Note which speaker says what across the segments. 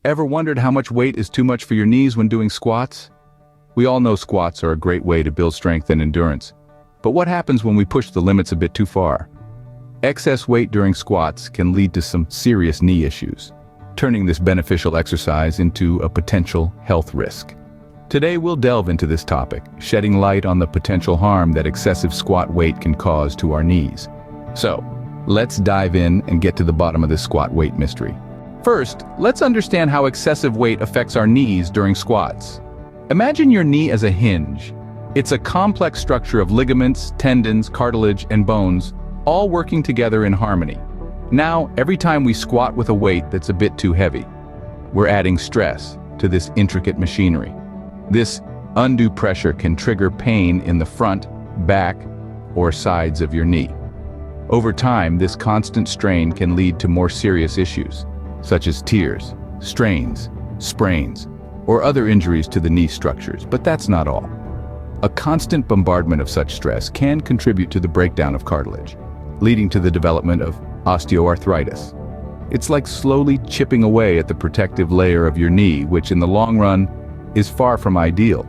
Speaker 1: Ever wondered how much weight is too much for your knees when doing squats? We all know squats are a great way to build strength and endurance. But what happens when we push the limits a bit too far? Excess weight during squats can lead to some serious knee issues, turning this beneficial exercise into a potential health risk. Today we'll delve into this topic, shedding light on the potential harm that excessive squat weight can cause to our knees. So, let's dive in and get to the bottom of this squat weight mystery. First, let's understand how excessive weight affects our knees during squats. Imagine your knee as a hinge. It's a complex structure of ligaments, tendons, cartilage, and bones, all working together in harmony. Now, every time we squat with a weight that's a bit too heavy, we're adding stress to this intricate machinery. This undue pressure can trigger pain in the front, back, or sides of your knee. Over time, this constant strain can lead to more serious issues, such as tears, strains, sprains, or other injuries to the knee structures. But that's not all. A constant bombardment of such stress can contribute to the breakdown of cartilage, leading to the development of osteoarthritis. It's like slowly chipping away at the protective layer of your knee, which in the long run is far from ideal.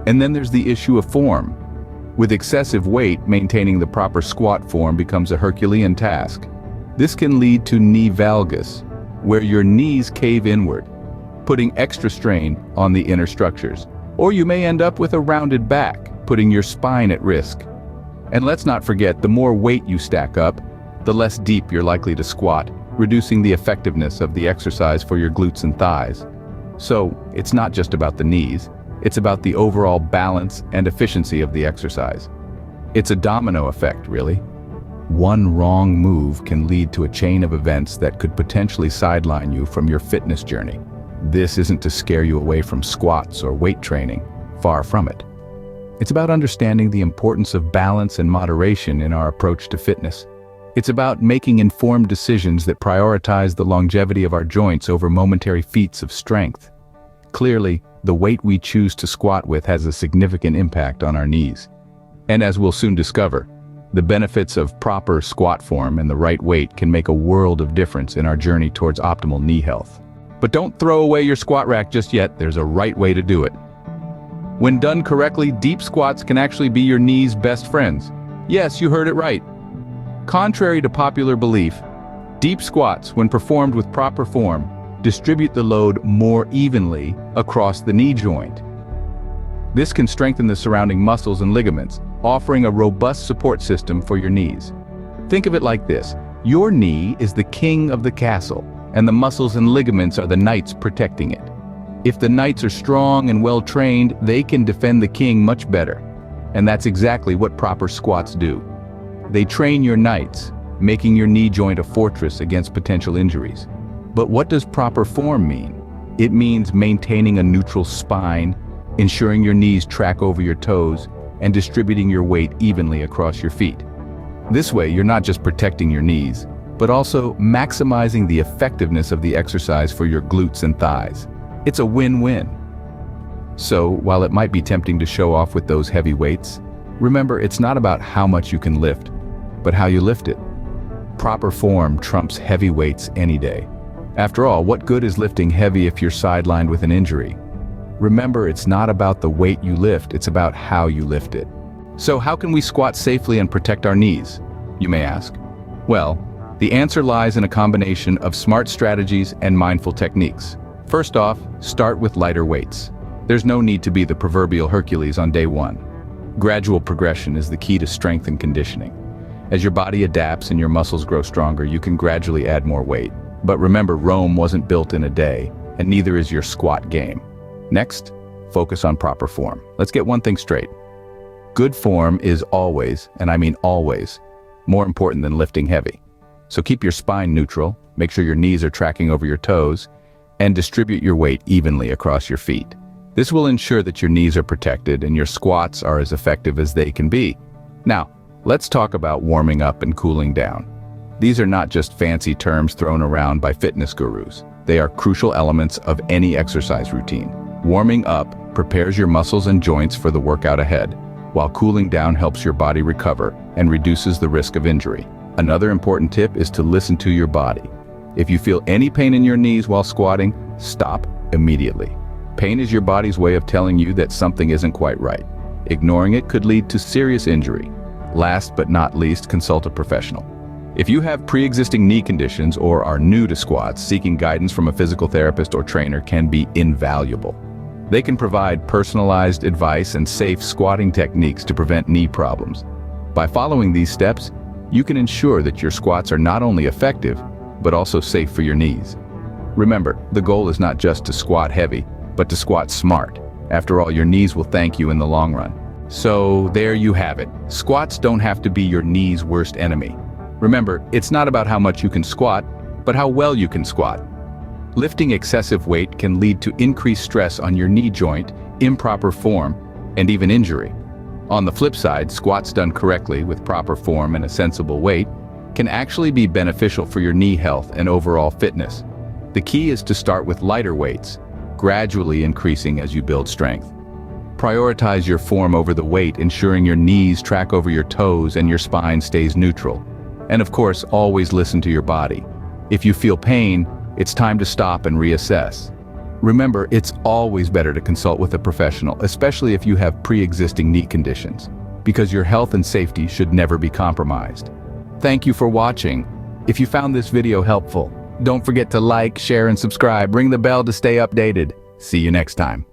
Speaker 1: And then there's the issue of form. With excessive weight, maintaining the proper squat form becomes a Herculean task. This can lead to knee valgus, where your knees cave inward, putting extra strain on the inner structures. Or you may end up with a rounded back, putting your spine at risk. And let's not forget, the more weight you stack up, the less deep you're likely to squat, reducing the effectiveness of the exercise for your glutes and thighs. So, it's not just about the knees, it's about the overall balance and efficiency of the exercise. It's a domino effect, really. One wrong move can lead to a chain of events that could potentially sideline you from your fitness journey. This isn't to scare you away from squats or weight training, far from it. It's about understanding the importance of balance and moderation in our approach to fitness. It's about making informed decisions that prioritize the longevity of our joints over momentary feats of strength. Clearly, the weight we choose to squat with has a significant impact on our knees. And as we'll soon discover, the benefits of proper squat form and the right weight can make a world of difference in our journey towards optimal knee health. But don't throw away your squat rack just yet. There's a right way to do it. When done correctly, deep squats can actually be your knee's best friends. Yes, you heard it right. Contrary to popular belief, deep squats, when performed with proper form, distribute the load more evenly across the knee joint. This can strengthen the surrounding muscles and ligaments, offering a robust support system for your knees. Think of it like this: your knee is the king of the castle, and the muscles and ligaments are the knights protecting it. If the knights are strong and well-trained, they can defend the king much better. And that's exactly what proper squats do. They train your knights, making your knee joint a fortress against potential injuries. But what does proper form mean? It means maintaining a neutral spine, ensuring your knees track over your toes, and distributing your weight evenly across your feet. This way, you're not just protecting your knees, but also maximizing the effectiveness of the exercise for your glutes and thighs. It's a win-win. So, while it might be tempting to show off with those heavy weights, remember, it's not about how much you can lift, but how you lift it. Proper form trumps heavy weights any day. After all, what good is lifting heavy if you're sidelined with an injury? Remember, it's not about the weight you lift, it's about how you lift it. So how can we squat safely and protect our knees, you may ask? Well, the answer lies in a combination of smart strategies and mindful techniques. First off, start with lighter weights. There's no need to be the proverbial Hercules on day one. Gradual progression is the key to strength and conditioning. As your body adapts and your muscles grow stronger, you can gradually add more weight. But remember, Rome wasn't built in a day, and neither is your squat game. Next, focus on proper form. Let's get one thing straight. Good form is always, and I mean always, more important than lifting heavy. So keep your spine neutral, make sure your knees are tracking over your toes, and distribute your weight evenly across your feet. This will ensure that your knees are protected and your squats are as effective as they can be. Now, let's talk about warming up and cooling down. These are not just fancy terms thrown around by fitness gurus. They are crucial elements of any exercise routine. Warming up prepares your muscles and joints for the workout ahead, while cooling down helps your body recover and reduces the risk of injury. Another important tip is to listen to your body. If you feel any pain in your knees while squatting, stop immediately. Pain is your body's way of telling you that something isn't quite right. Ignoring it could lead to serious injury. Last but not least, consult a professional. If you have pre-existing knee conditions or are new to squats, seeking guidance from a physical therapist or trainer can be invaluable. They can provide personalized advice and safe squatting techniques to prevent knee problems. By following these steps, you can ensure that your squats are not only effective, but also safe for your knees. Remember, the goal is not just to squat heavy, but to squat smart. After all, your knees will thank you in the long run. So there you have it. Squats don't have to be your knee's worst enemy. Remember, it's not about how much you can squat, but how well you can squat. Lifting excessive weight can lead to increased stress on your knee joint, improper form, and even injury. On the flip side, squats done correctly with proper form and a sensible weight can actually be beneficial for your knee health and overall fitness. The key is to start with lighter weights, gradually increasing as you build strength. Prioritize your form over the weight, ensuring your knees track over your toes and your spine stays neutral. And of course, always listen to your body. If you feel pain, it's time to stop and reassess. Remember, it's always better to consult with a professional, especially if you have pre-existing knee conditions, because your health and safety should never be compromised. Thank you for watching. If you found this video helpful, don't forget to like, share, and subscribe. Ring the bell to stay updated. See you next time.